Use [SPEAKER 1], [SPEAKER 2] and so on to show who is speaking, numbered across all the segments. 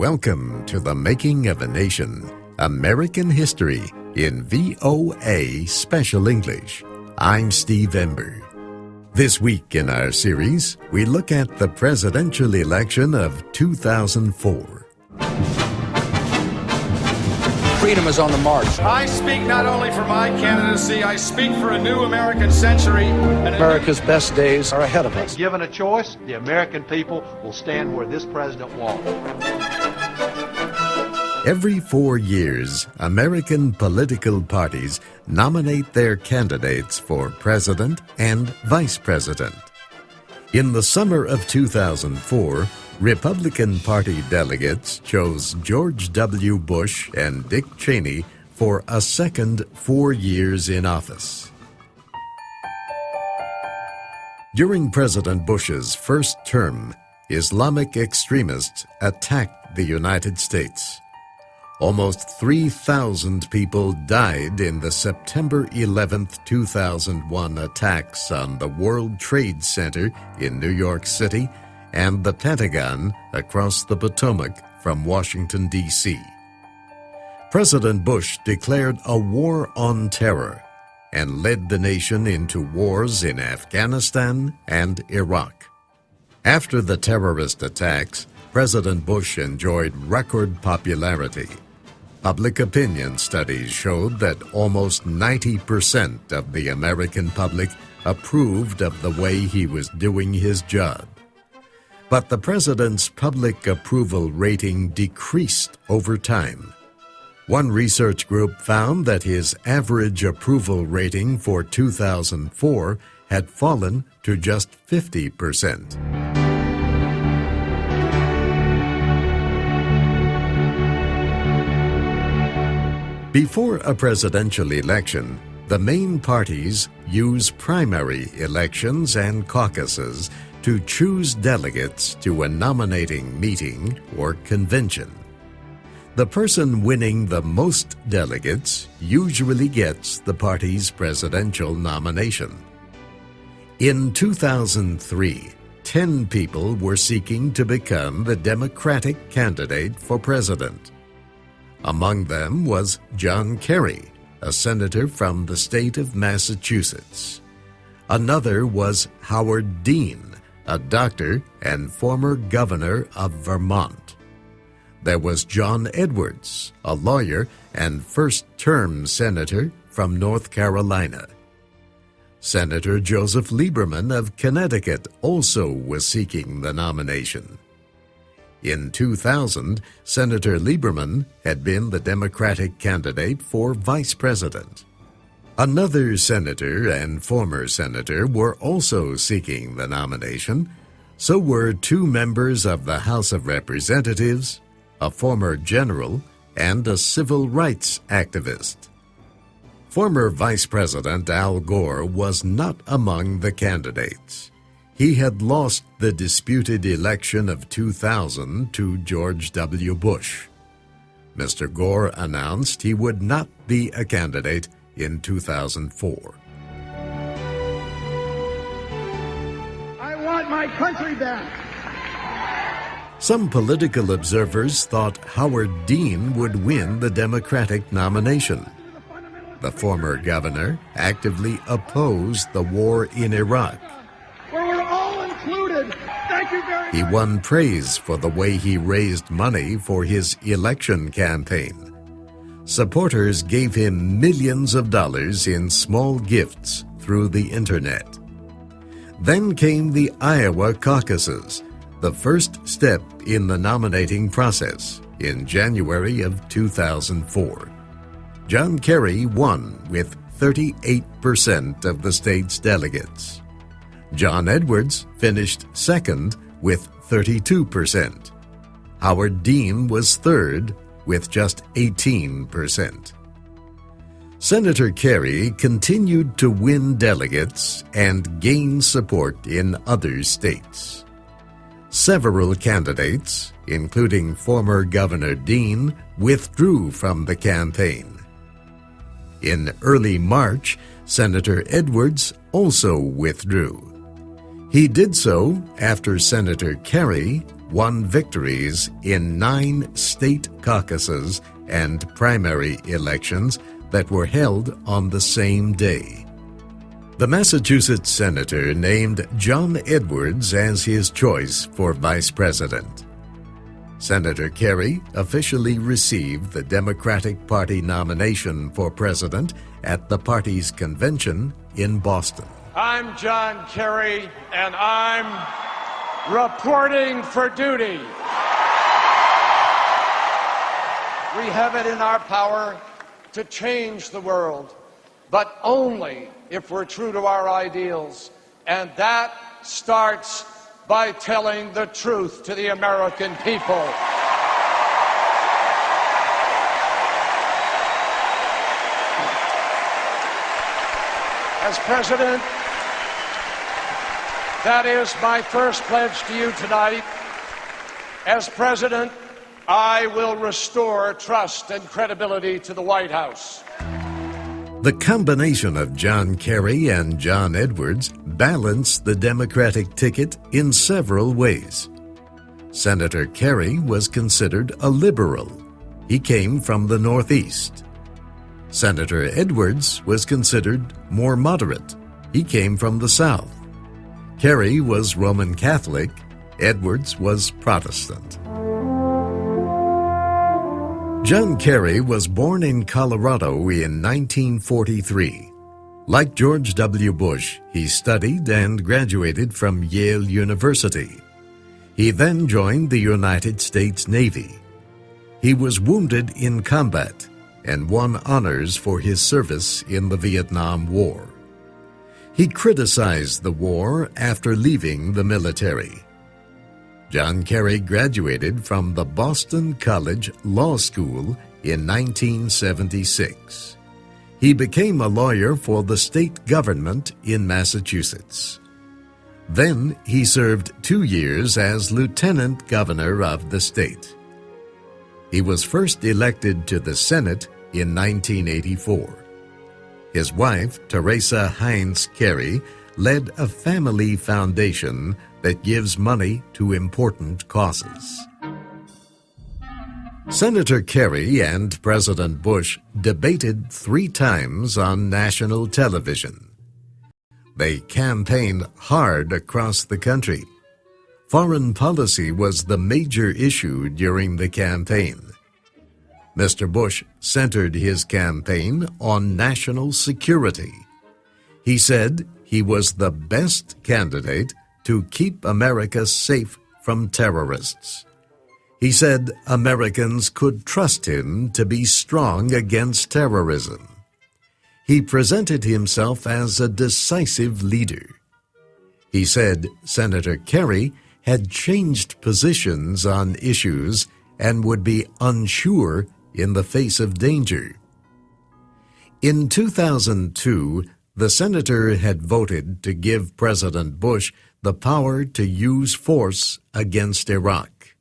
[SPEAKER 1] Welcome to The Making of a Nation, American History in VOA Special English. I'm Steve Ember. This week in our series, we look at the presidential election of 2004.
[SPEAKER 2] Freedom is on the march.
[SPEAKER 3] I speak not only for my candidacy, I speak for a new American century.
[SPEAKER 2] America's best days are ahead of us.
[SPEAKER 4] Given a choice, the American people will stand where this president wants.
[SPEAKER 1] Every 4 years, American political parties nominate their candidates for president and vice president. In the summer of 2004, Republican Party delegates chose George W. Bush and Dick Cheney for a second 4 years in office. During President Bush's first term, Islamic extremists attacked the United States. Almost 3,000 people died in the September 11, 2001 attacks on the World Trade Center in New York City and the Pentagon across the Potomac from Washington, D.C. President Bush declared a war on terror and led the nation into wars in Afghanistan and Iraq. After the terrorist attacks, President Bush enjoyed record popularity. Public opinion studies showed that almost 90% of the American public approved of the way he was doing his job. But the president's public approval rating decreased over time. One research group found that his average approval rating for 2004 had fallen to just 50%. Before a presidential election, the main parties use primary elections and caucuses to choose delegates to a nominating meeting or convention. The person winning the most delegates usually gets the party's presidential nomination. In 2003, 10 people were seeking to become the Democratic candidate for president. Among them was John Kerry, a senator from the state of Massachusetts. Another was Howard Dean, a doctor and former governor of Vermont. There was John Edwards, a lawyer and first-term senator from North Carolina. Senator Joseph Lieberman of Connecticut also was seeking the nomination. In 2000, Senator Lieberman had been the Democratic candidate for vice president. Another senator and former senator were also seeking the nomination. So were 2 members of the House of Representatives, a former general, and a civil rights activist. Former Vice President Al Gore was not among the candidates. He had lost the disputed election of 2000 to George W. Bush. Mr. Gore announced he would not be a candidate in 2004.
[SPEAKER 5] I want my country back.
[SPEAKER 1] Some political observers thought Howard Dean would win the Democratic nomination. The former governor actively opposed the war in Iraq.
[SPEAKER 5] Where we're all included. Thank you very much.
[SPEAKER 1] He won praise for the way he raised money for his election campaign. Supporters gave him millions of dollars in small gifts through the internet. Then came the Iowa caucuses, the first step in the nominating process in January of 2004. John Kerry won with 38% of the state's delegates. John Edwards finished second with 32%. Howard Dean was third with just 18%. Senator Kerry continued to win delegates and gain support in other states. Several candidates, including former Governor Dean, withdrew from the campaign. In early March, Senator Edwards also withdrew. He did so after Senator Kerry won victories in 9 state caucuses and primary elections that were held on the same day. The Massachusetts senator named John Edwards as his choice for vice president. Senator Kerry officially received the Democratic Party nomination for president at the party's convention in Boston.
[SPEAKER 3] I'm John Kerry, and I'm reporting for duty. We have it in our power to change the world, but only if we're true to our ideals, and that starts by telling the truth to the American people. As president, that is my first pledge to you tonight. As president, I will restore trust and credibility to the White House.
[SPEAKER 1] The combination of John Kerry and John Edwards balanced the Democratic ticket in several ways. Senator Kerry was considered a liberal. He came from the Northeast. Senator Edwards was considered more moderate. He came from the South. Kerry was Roman Catholic. Edwards was Protestant. John Kerry was born in Colorado in 1943. Like George W. Bush, he studied and graduated from Yale University. He then joined the United States Navy. He was wounded in combat and won honors for his service in the Vietnam War. He criticized the war after leaving the military. John Kerry graduated from the Boston College Law School in 1976. He became a lawyer for the state government in Massachusetts. Then he served 2 years as lieutenant governor of the state. He was first elected to the Senate in 1984. His wife, Teresa Heinz Kerry, led a family foundation that gives money to important causes. Senator Kerry and President Bush debated 3 times on national television. They campaigned hard across the country. Foreign policy was the major issue during the campaign. Mr. Bush centered his campaign on national security. He said he was the best candidate to keep America safe from terrorists. He said Americans could trust him to be strong against terrorism. He presented himself as a decisive leader. He said Senator Kerry had changed positions on issues and would be unsure in the face of danger. In 2002, the senator had voted to give President Bush the power to use force against Iraq.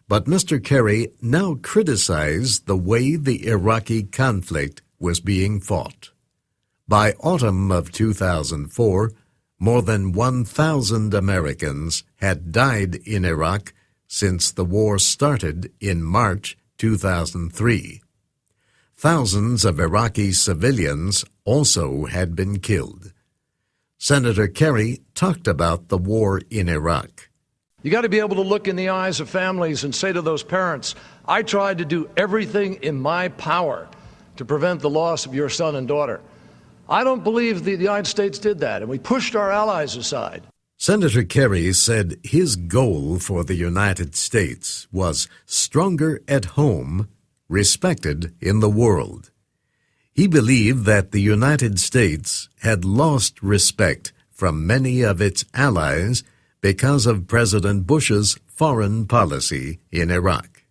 [SPEAKER 1] But Mr. Kerry now criticized the way the Iraqi conflict was being fought. By autumn of 2004, more than 1,000 Americans had died in Iraq since the war started in March 2003. Thousands of Iraqi civilians also had been killed. Senator Kerry talked about the war in Iraq.
[SPEAKER 2] You got to be able to look in the eyes of families and say to those parents, I tried to do everything in my power to prevent the loss of your son and daughter. I don't believe the United States did that, and we pushed our allies aside.
[SPEAKER 1] Senator Kerry said his goal for the United States was stronger at home, respected in the world. He believed that the United States had lost respect from many of its allies because of President Bush's foreign policy in Iraq.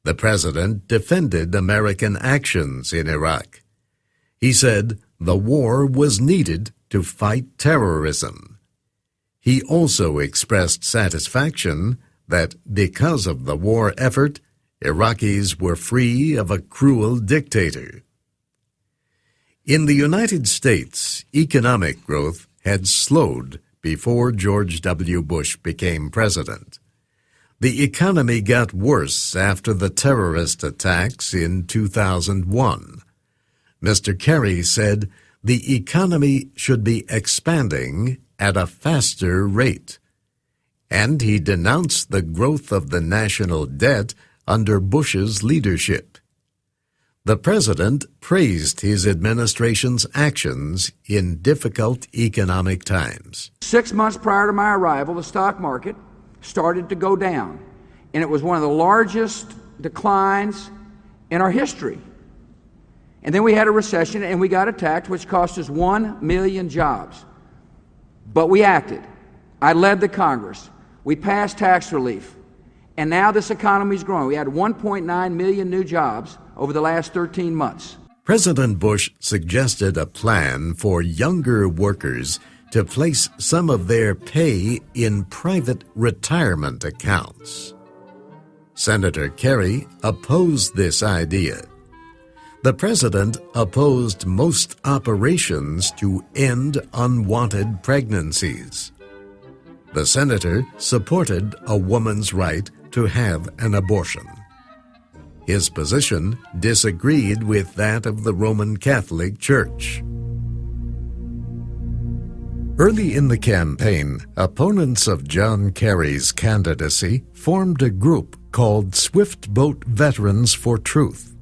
[SPEAKER 1] The president defended American actions in Iraq. He said the war was needed to fight terrorism. He also expressed satisfaction that because of the war effort, Iraqis were free of a cruel dictator. In the United States, economic growth had slowed before George W. Bush became president. The economy got worse after the terrorist attacks in 2001. Mr. Kerry said the economy should be expanding at a faster rate, and he denounced the growth of the national debt under Bush's leadership. The president praised his administration's actions in difficult economic times.
[SPEAKER 6] 6 months prior to my arrival, the stock market started to go down, and it was one of the largest declines in our history. And then we had a recession, and we got attacked, which cost us 1 million jobs. But we acted. I led the Congress. We passed tax relief. And now this economy is growing. We had 1.9 million new jobs over the last 13 months.
[SPEAKER 1] President Bush suggested a plan for younger workers to place some of their pay in private retirement accounts. Senator Kerry opposed this idea. The president opposed most operations to end unwanted pregnancies. The senator supported a woman's right to have an abortion. His position disagreed with that of the Roman Catholic Church. Early in the campaign, opponents of John Kerry's candidacy formed a group called Swift Boat Veterans for Truth.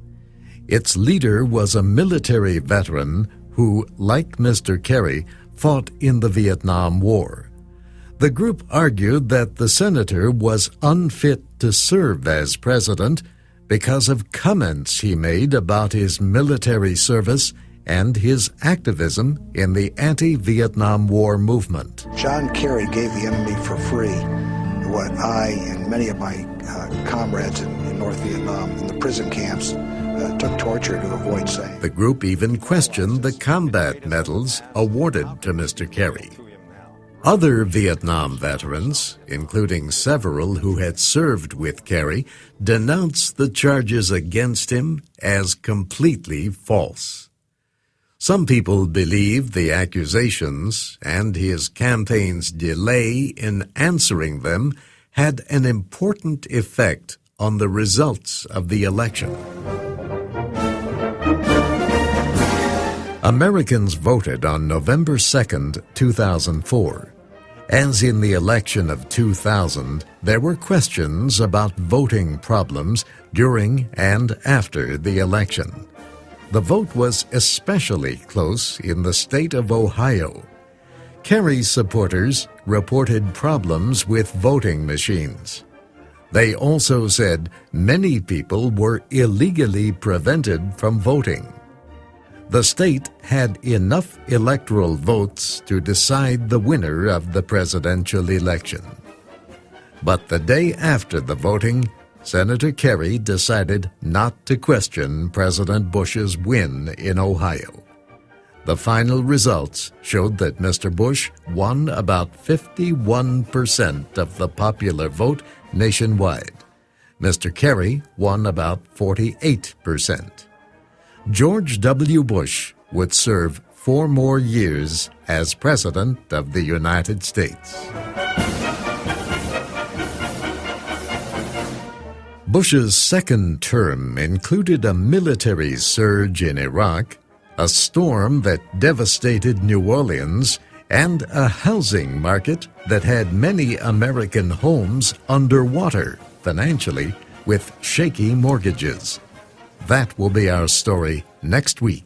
[SPEAKER 1] Its leader was a military veteran who, like Mr. Kerry, fought in the Vietnam War. The group argued that the senator was unfit to serve as president because of comments he made about his military service and his activism in the anti-Vietnam War movement.
[SPEAKER 7] John Kerry gave the enemy for free what I and many of my comrades in North Vietnam in the prison camps took torture to avoid saying.
[SPEAKER 1] The group even questioned the combat medals awarded to Mr. Kerry. Other Vietnam veterans, including several who had served with Kerry, denounced the charges against him as completely false. Some people believe the accusations and his campaign's delay in answering them had an important effect on the results of the election. Americans voted on November 2, 2004. As in the election of 2000, there were questions about voting problems during and after the election. The vote was especially close in the state of Ohio. Kerry's supporters reported problems with voting machines. They also said many people were illegally prevented from voting. The state had enough electoral votes to decide the winner of the presidential election. But the day after the voting, Senator Kerry decided not to question President Bush's win in Ohio. The final results showed that Mr. Bush won about 51% of the popular vote nationwide. Mr. Kerry won about 48%. George W. Bush would serve 4 more years as President of the United States. Bush's second term included a military surge in Iraq, a storm that devastated New Orleans, and a housing market that had many American homes underwater financially with shaky mortgages. That will be our story next week.